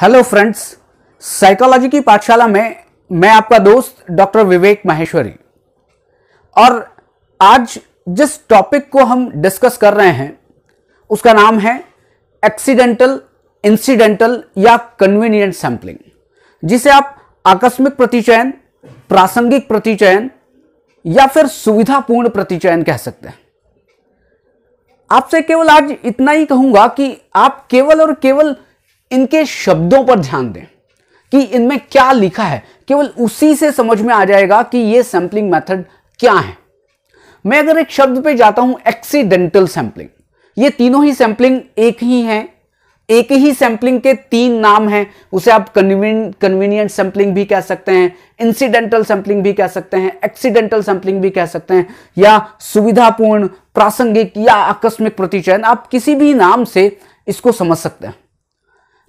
Hello friends, psychology की पाठशाला में मैं आपका दोस्त डॉक्टर विवेक माहेश्वरी। और आज जिस टॉपिक को हम डिस्कस कर रहे हैं उसका नाम है एक्सीडेंटल, इंसिडेंटल या कन्वीनियंट सैंपलिंग, जिसे आप आकस्मिक प्रतिचयन, प्रासंगिक प्रतिचयन या फिर सुविधापूर्ण प्रतिचयन कह सकते हैं। आपसे केवल आज इतना ही कहूंगा कि आप केवल और केवल इनके शब्दों पर ध्यान दें कि इनमें क्या लिखा है। केवल उसी से समझ में आ जाएगा कि यह सैंपलिंग मेथड क्या है। मैं अगर एक शब्द पे जाता हूं एक्सीडेंटल सैंपलिंग, ये तीनों ही सैंपलिंग एक ही हैं, एक ही सैंपलिंग के तीन नाम हैं। उसे आप कन्वीनियंट सैंपलिंग भी कह सकते हैं, इंसिडेंटल सैंपलिंग भी कह सकते हैं, एक्सीडेंटल सैंपलिंग भी कह सकते हैं, या सुविधापूर्ण, प्रासंगिक या आकस्मिक प्रतिचयन। आप किसी भी नाम से इसको समझ सकते हैं।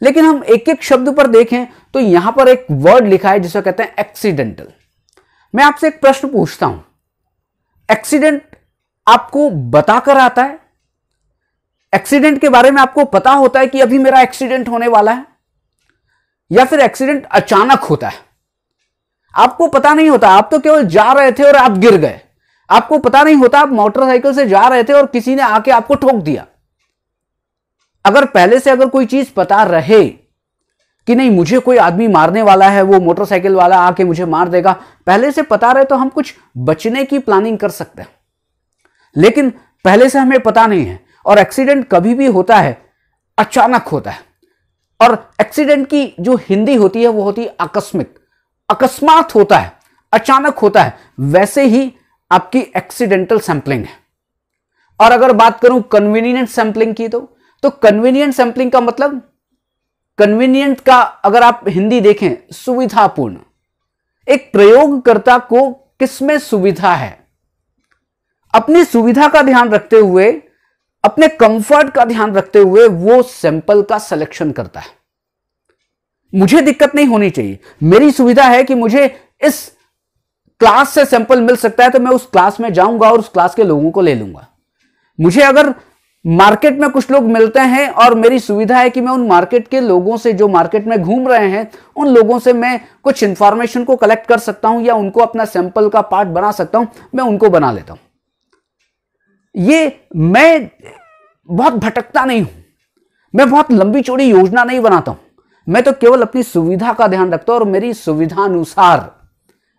लेकिन हम एक एक शब्द पर देखें तो यहां पर एक वर्ड लिखा है जिसे कहते हैं एक्सीडेंटल। मैं आपसे एक प्रश्न पूछता हूं, एक्सीडेंट आपको बताकर आता है? एक्सीडेंट के बारे में आपको पता होता है कि अभी मेरा एक्सीडेंट होने वाला है, या फिर एक्सीडेंट अचानक होता है? आपको पता नहीं होता, आप तो केवल जा रहे थे और आप गिर गए। आपको पता नहीं होता, आप मोटरसाइकिल से जा रहे थे और किसी ने आके आपको ठोक दिया। अगर पहले से अगर कोई चीज पता रहे कि नहीं मुझे कोई आदमी मारने वाला है, वो मोटरसाइकिल वाला आके मुझे मार देगा, पहले से पता रहे तो हम कुछ बचने की प्लानिंग कर सकते हैं। लेकिन पहले से हमें पता नहीं है, और एक्सीडेंट कभी भी होता है अचानक होता है। और एक्सीडेंट की जो हिंदी होती है वो होती है आकस्मिक, अकस्मात होता है, अचानक होता है। वैसे ही आपकी एक्सीडेंटल सैंपलिंग है। और अगर बात करूं कन्वीनियंट सैंपलिंग की, तो कन्वीनियंट सैंपलिंग का मतलब, कन्वीनियंट का अगर आप हिंदी देखें सुविधापूर्ण। एक प्रयोगकर्ता को किसमें सुविधा है, अपनी सुविधा का ध्यान रखते हुए, अपने कंफर्ट का ध्यान रखते हुए वो सैंपल का सिलेक्शन करता है। मुझे दिक्कत नहीं होनी चाहिए, मेरी सुविधा है कि मुझे इस क्लास से सैंपल मिल सकता है तो मैं उस क्लास में जाऊंगा और उस क्लास के लोगों को ले लूंगा। मुझे अगर मार्केट में कुछ लोग मिलते हैं और मेरी सुविधा है कि मैं उन मार्केट के लोगों से, जो मार्केट में घूम रहे हैं, उन लोगों से मैं कुछ इंफॉर्मेशन को कलेक्ट कर सकता हूं या उनको अपना सैंपल का पार्ट बना सकता हूं, मैं उनको बना लेता हूं। ये मैं बहुत भटकता नहीं हूं, मैं बहुत लंबी चौड़ी योजना नहीं बनाता हूं। मैं तो केवल अपनी सुविधा का ध्यान रखता हूं और मेरी सुविधानुसार,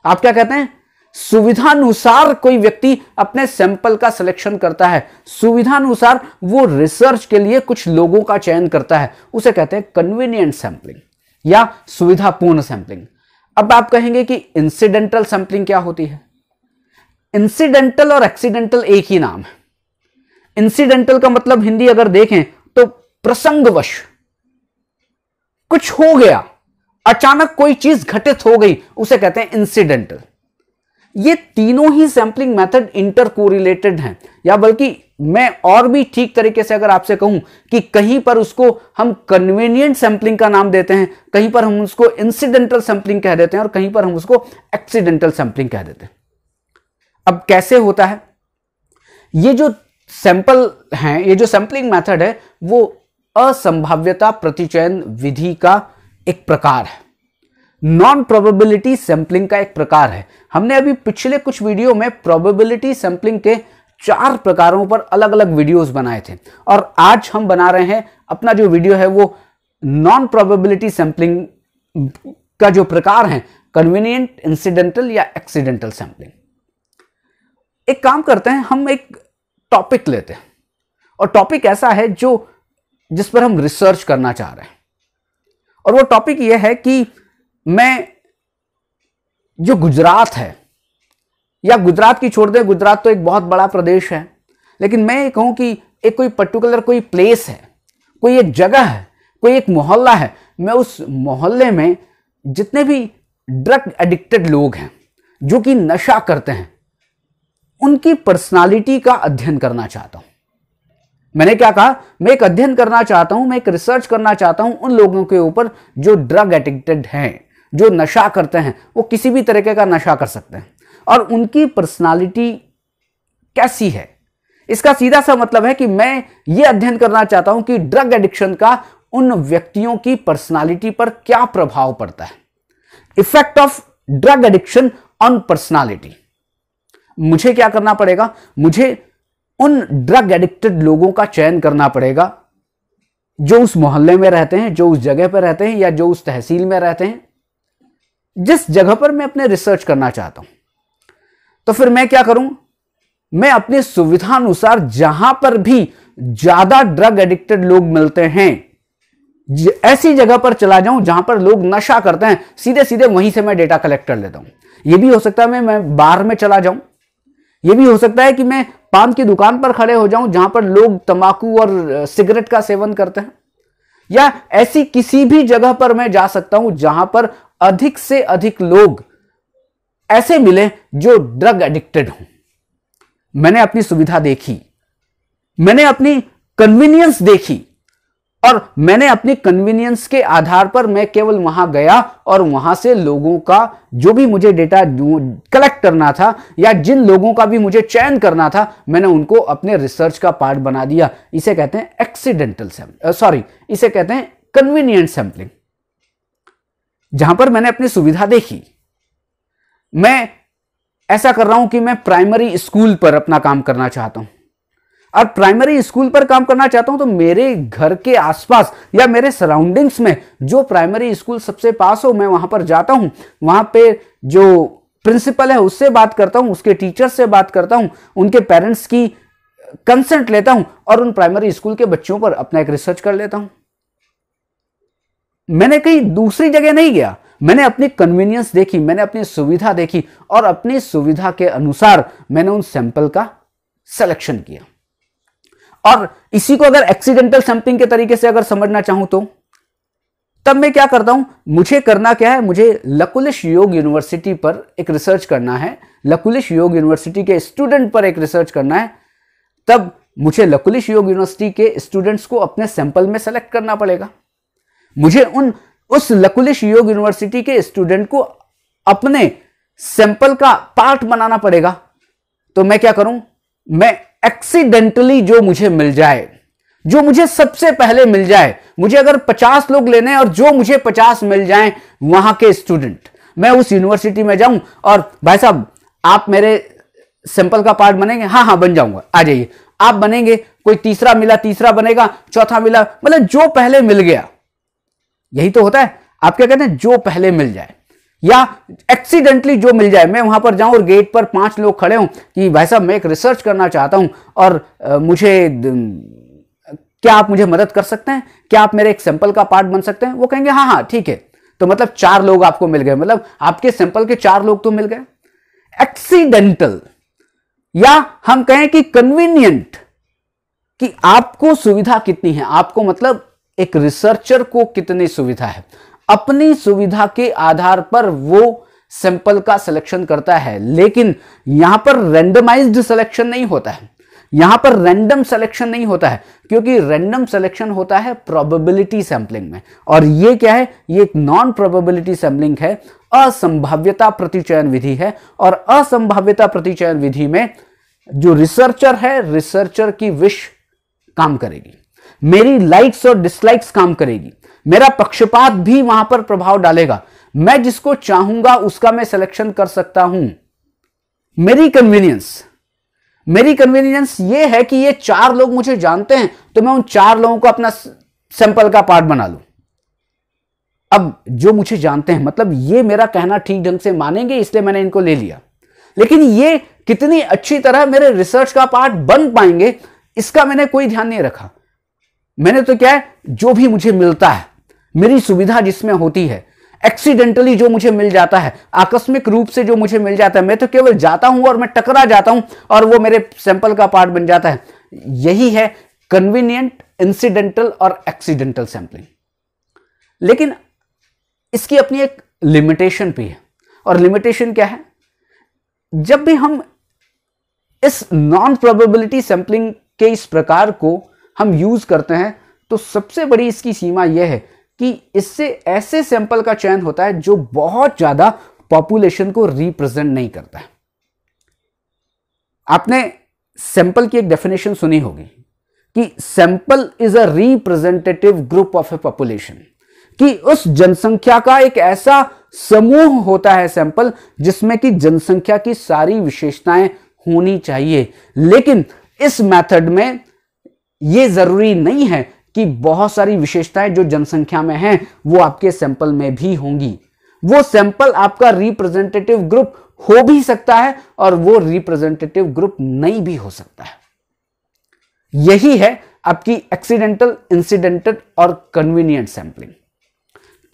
आप क्या कहते हैं, सुविधानुसार कोई व्यक्ति अपने सैंपल का सिलेक्शन करता है। सुविधानुसार वो रिसर्च के लिए कुछ लोगों का चयन करता है। उसे कहते हैं कन्वीनियंट सैंपलिंग या सुविधापूर्ण सैंपलिंग। अब आप कहेंगे कि इंसिडेंटल सैंपलिंग क्या होती है? इंसिडेंटल और एक्सीडेंटल एक ही नाम है। इंसिडेंटल का मतलब हिंदी अगर देखें तो प्रसंगवश, कुछ हो गया, अचानक कोई चीज घटित हो गई, उसे कहते हैं इंसिडेंटल। ये तीनों ही सैंपलिंग मेथड इंटर कोरिलेटेड हैं, या बल्कि मैं और भी ठीक तरीके से अगर आपसे कहूं कि कहीं पर उसको हम कन्वीनियंट सैंपलिंग का नाम देते हैं, कहीं पर हम उसको इंसिडेंटल सैंपलिंग कह देते हैं और कहीं पर हम उसको एक्सीडेंटल सैंपलिंग कह देते हैं। अब कैसे होता है? ये जो सैंपल हैं, ये जो सैंपलिंग मेथड है, वो असंभाव्यता प्रतिचयन विधि का एक प्रकार है, नॉन प्रोबेबिलिटी सैंपलिंग का एक प्रकार है। हमने अभी पिछले कुछ वीडियो में प्रोबेबिलिटी सैंपलिंग के 4 प्रकारों पर अलग अलग वीडियोस बनाए थे, और आज हम बना रहे हैं अपना जो वीडियो है वो नॉन प्रोबेबिलिटी सैंपलिंग का जो प्रकार है, कन्वीनियंट, इंसिडेंटल या एक्सीडेंटल सैंपलिंग। एक काम करते हैं, हम एक टॉपिक लेते हैं, और टॉपिक ऐसा है जिस पर हम रिसर्च करना चाह रहे हैं। और वो टॉपिक यह है कि मैं जो गुजरात है, या गुजरात की छोड़ दें, गुजरात तो एक बहुत बड़ा प्रदेश है, लेकिन मैं ये कहूं कि एक कोई पर्टिकुलर कोई प्लेस है, कोई एक जगह है, कोई एक मोहल्ला है, मैं उस मोहल्ले में जितने भी ड्रग एडिक्टेड लोग हैं, जो कि नशा करते हैं, उनकी पर्सनालिटी का अध्ययन करना चाहता हूं। मैंने क्या कहा? मैं एक अध्ययन करना चाहता हूं, मैं एक रिसर्च करना चाहता हूं उन लोगों के ऊपर जो ड्रग एडिक्टेड हैं, जो नशा करते हैं, वो किसी भी तरीके का नशा कर सकते हैं, और उनकी पर्सनालिटी कैसी है। इसका सीधा सा मतलब है कि मैं ये अध्ययन करना चाहता हूं कि ड्रग एडिक्शन का उन व्यक्तियों की पर्सनालिटी पर क्या प्रभाव पड़ता है। Effect of drug addiction on personality. मुझे क्या करना पड़ेगा, मुझे उन ड्रग एडिक्टेड लोगों का चयन करना पड़ेगा जो उस मोहल्ले में रहते हैं, जो उस जगह पर रहते हैं, या जो उस तहसील में रहते हैं, जिस जगह पर मैं अपने रिसर्च करना चाहता हूं। तो फिर मैं क्या करूं, मैं अपनी सुविधानुसार जहां पर भी ज्यादा ड्रग एडिक्टेड लोग मिलते हैं, ऐसी जगह पर चला जाऊं जहां पर लोग नशा करते हैं, सीधे सीधे वहीं से मैं डेटा कलेक्ट कर लेता हूं। यह भी हो सकता है मैं बार में चला जाऊं, यह भी हो सकता है कि मैं पान की दुकान पर खड़े हो जाऊं जहां पर लोग तंबाकू और सिगरेट का सेवन करते हैं, या ऐसी किसी भी जगह पर मैं जा सकता हूं जहां पर अधिक से अधिक लोग ऐसे मिले जो ड्रग एडिक्टेड हों। मैंने अपनी सुविधा देखी, मैंने अपनी कन्वीनियंस देखी, और मैंने अपनी कन्वीनियंस के आधार पर मैं केवल वहां गया और वहां से लोगों का जो भी मुझे डेटा कलेक्ट करना था या जिन लोगों का भी मुझे चयन करना था, मैंने उनको अपने रिसर्च का पार्ट बना दिया। इसे कहते हैं एक्सीडेंटल इसे कहते हैं कन्वीनियंट सैंपलिंग। जहां पर मैंने अपनी सुविधा देखी, मैं ऐसा कर रहा हूं कि मैं प्राइमरी स्कूल पर अपना काम करना चाहता हूं, और प्राइमरी स्कूल पर काम करना चाहता हूं तो मेरे घर के आसपास या मेरे सराउंडिंग्स में जो प्राइमरी स्कूल सबसे पास हो, मैं वहां पर जाता हूं, वहां पे जो प्रिंसिपल है उससे बात करता हूं, उसके टीचर से बात करता हूं, उनके पेरेंट्स की कंसेंट लेता हूं और उन प्राइमरी स्कूल के बच्चों पर अपना एक रिसर्च कर लेता हूं। मैंने कहीं दूसरी जगह नहीं गया, मैंने अपनी कन्वीनियंस देखी, मैंने अपनी सुविधा देखी, और अपनी सुविधा के अनुसार मैंने उन सैंपल का सिलेक्शन किया। और इसी को अगर एक्सीडेंटल सैंपलिंग के तरीके से अगर समझना चाहूं तो तब मैं क्या करता हूं, मुझे करना क्या है, मुझे लकुलिश योग यूनिवर्सिटी पर एक रिसर्च करना है, लकुलिश योग यूनिवर्सिटी के स्टूडेंट पर एक रिसर्च करना है। तब मुझे लकुलिश योग यूनिवर्सिटी के स्टूडेंट्स को अपने सैंपल में सेलेक्ट करना पड़ेगा। मुझे उस लकुलिश योग यूनिवर्सिटी के स्टूडेंट को अपने सैंपल का पार्ट बनाना पड़ेगा। तो मैं क्या करूं, मैं एक्सीडेंटली जो मुझे मिल जाए, जो मुझे सबसे पहले मिल जाए, मुझे अगर 50 लोग लेने हैं और जो मुझे 50 मिल जाएं वहां के स्टूडेंट, मैं उस यूनिवर्सिटी में जाऊं और भाई साहब आप मेरे सैंपल का पार्ट बनेंगे? हाँ बन जाऊंगा, आ जाइए। आप बनेंगे, कोई तीसरा मिला तीसरा बनेगा, चौथा मिला, मतलब जो पहले मिल गया। यही तो होता है, आप क्या कहते हैं, जो पहले मिल जाए या एक्सीडेंटली जो मिल जाए। मैं वहां पर जाऊं और गेट पर 5 लोग खड़े हों कि भाई साहब मैं एक रिसर्च करना चाहता हूं और क्या आप मुझे मदद कर सकते हैं, क्या आप मेरे एक सैंपल का पार्ट बन सकते हैं? वो कहेंगे हाँ ठीक है। तो मतलब 4 लोग आपको मिल गए, मतलब आपके सैंपल के 4 लोग तो मिल गए। एक्सीडेंटल या हम कहें कि कन्वीनियंट, कि आपको सुविधा कितनी है, आपको मतलब एक रिसर्चर को कितनी सुविधा है, अपनी सुविधा के आधार पर वो सैंपल का सिलेक्शन करता है। लेकिन यहां पर रैंडमाइज्ड सिलेक्शन नहीं होता है, यहां पर रैंडम सिलेक्शन नहीं होता है, क्योंकि रैंडम सिलेक्शन होता है प्रोबेबिलिटी सैंपलिंग में। और ये क्या है, ये एक नॉन प्रोबेबिलिटी सैंपलिंग है, असंभाव्यता प्रतिचयन विधि है। और असंभाव्यता प्रतिचयन विधि में जो रिसर्चर है, रिसर्चर की विश काम करेगी, मेरी लाइक्स और डिसलाइक्स काम करेगी, मेरा पक्षपात भी वहां पर प्रभाव डालेगा। मैं जिसको चाहूंगा उसका मैं सिलेक्शन कर सकता हूं। मेरी कन्वीनियंस ये है कि ये 4 लोग मुझे जानते हैं, तो मैं उन 4 लोगों को अपना सैंपल का पार्ट बना लूं। अब जो मुझे जानते हैं, मतलब ये मेरा कहना ठीक ढंग से मानेंगे, इसलिए मैंने इनको ले लिया। लेकिन ये कितनी अच्छी तरह मेरे रिसर्च का पार्ट बन पाएंगे, इसका मैंने कोई ध्यान नहीं रखा। मैंने तो क्या है, जो भी मुझे मिलता है, मेरी सुविधा जिसमें होती है, एक्सीडेंटली जो मुझे मिल जाता है, आकस्मिक रूप से जो मुझे मिल जाता है, मैं तो केवल जाता हूं और मैं टकरा जाता हूं और वो मेरे सैंपल का पार्ट बन जाता है। यही है कन्वीनियंट, इंसिडेंटल और एक्सीडेंटल सैंपलिंग। लेकिन इसकी अपनी एक लिमिटेशन भी है। और लिमिटेशन क्या है, जब भी हम इस नॉन प्रोबेबिलिटी सैंपलिंग के इस प्रकार को हम यूज करते हैं, तो सबसे बड़ी इसकी सीमा यह है कि इससे ऐसे सैंपल का चयन होता है जो बहुत ज्यादा पॉपुलेशन को रिप्रेजेंट नहीं करता है। आपने सैंपल की एक डेफिनेशन सुनी होगी कि sample is a representative group of A population, कि उस जनसंख्या का एक ऐसा समूह होता है सैंपल जिसमें कि जनसंख्या की सारी विशेषताएं होनी चाहिए। लेकिन इस मेथड में यह जरूरी नहीं है कि बहुत सारी विशेषताएं जो जनसंख्या में हैं वो आपके सैंपल में भी होंगी। वो सैंपल आपका रिप्रेजेंटेटिव ग्रुप हो भी सकता है और वो रिप्रेजेंटेटिव ग्रुप नहीं भी हो सकता है। यही है आपकी एक्सीडेंटल, इंसिडेंटल और कन्वीनियंट सैंपलिंग।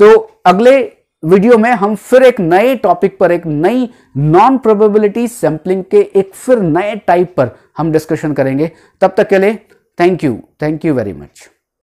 तो अगले वीडियो में हम फिर एक नए टॉपिक पर, एक नई नॉन प्रोबेबिलिटी सैंपलिंग के एक फिर नए टाइप पर हम डिस्कशन करेंगे। तब तक के लिए थैंक यू वेरी मच।